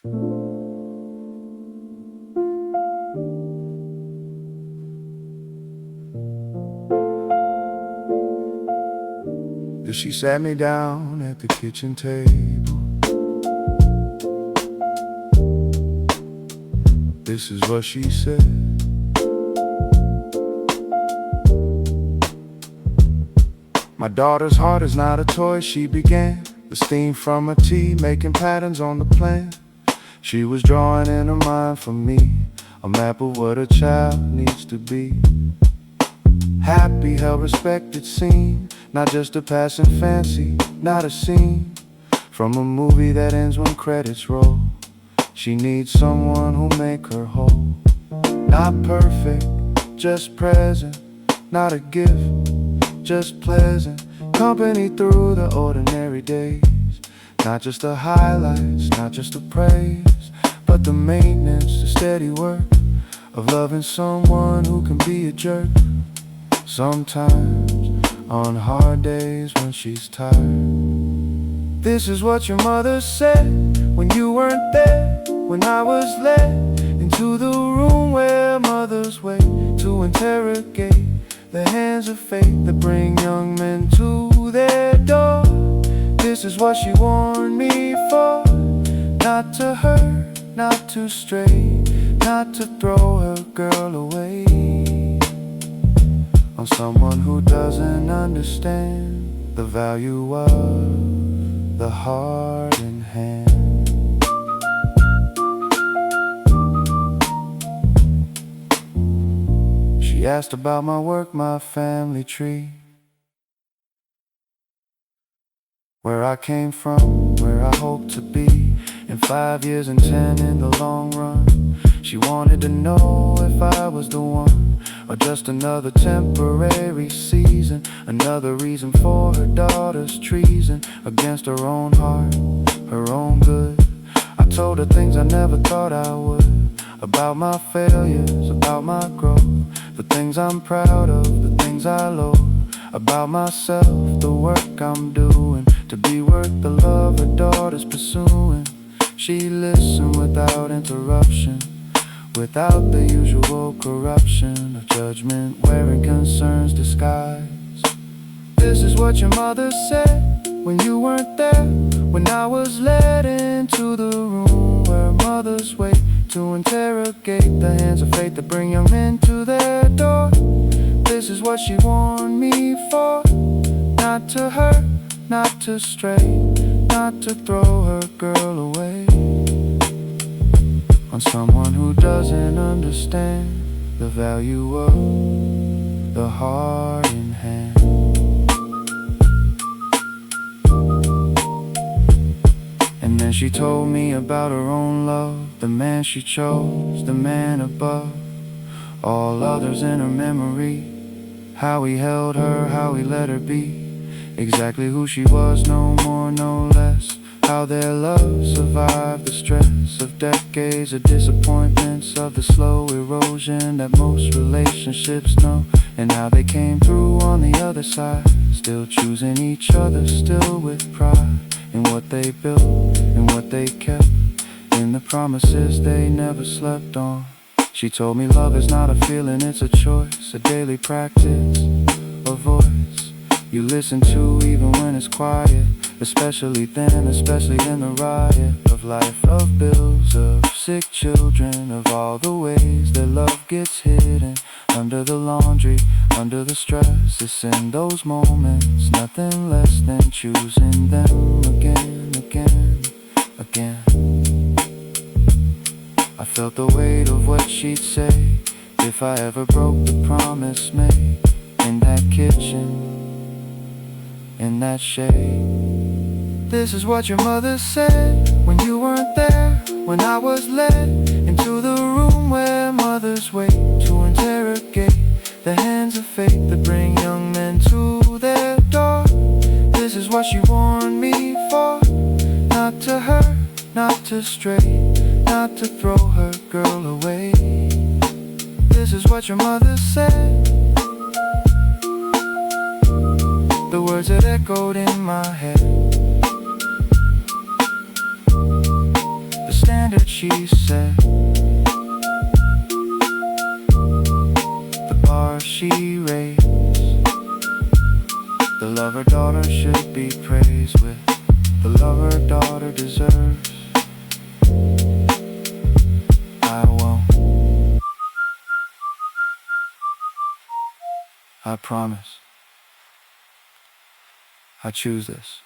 She sat me down at the kitchen table. This is what she said. My daughter's heart is not a toy, she began. The steam from her tea, making patterns on the plan. She was drawing in her mind for me a map of what a child needs to be. Happy, held, respected, seen. Not just a passing fancy, not a scene from a movie that ends when credits roll. She needs someone who'll make her whole. Not perfect, just present. Not a gift, just pleasant company through the ordinary days. Not just the highlights, not just the praise, but the maintenance, the steady work of loving someone who can be a jerk. Sometimes on hard days when she's tired. This is what your mother said when you weren't there. When I was led into the room where mothers wait to interrogate the hands of fate that bring young men to their door. This is what she warned me for. Not to hurt, not to stray, not to throw her girl away on someone who doesn't understand the value of the heart in hand. She asked about my work, my family tree, where I came from, where I hope to be in 5 years and 10 in the long run. She wanted to know if I was the one, or just another temporary season, another reason for her daughter's treason against her own heart, her own good. I told her things I never thought I would, about my failures, about my growth, the things I'm proud of, the things I loathe, about myself, the work I'm doing to be worth the love her daughter's pursuing. She listened without interruption, without the usual corruption of judgment wearing concern's disguise. This is what your mother said when you weren't there. When I was led into the room where mothers wait to interrogate the hands of fate that bring young men to their door. This is what she warned me for. Not to hurt, not to stray, not to throw her girl away on someone who doesn't understand the value of the heart in hand. And then she told me about her own love, the man she chose, the man above all others in her memory. How he held her, how he let her be exactly who she was, no more, no less. How their love survived the stress of decades of disappointments, of the slow erosion that most relationships know. And how they came through on the other side, still choosing each other, still with pride in what they built, in what they kept, in the promises they never slept on. She told me love is not a feeling, it's a choice, a daily practice, a voice you listen to even when it's quiet, especially then, especially in the riot of life, of bills, of sick children, of all the ways that love gets hidden under the laundry, under the stress. It's in those moments, nothing less than choosing them again, again, again. I felt the weight of what she'd say if I ever broke the promise made in that kitchen, in that shade. This is what your mother said when you weren't there. When I was led into the room where mothers wait to interrogate the hands of fate that bring young men to their door. This is what she warned me for. Not to hurt, not to stray, not to throw her girl away. This is what your mother said, the words that echoed in my head. The stand standard, she said. The bar she raised, the love her daughter should be praised with, the love her daughter deserves. I won't, I promise. I choose this.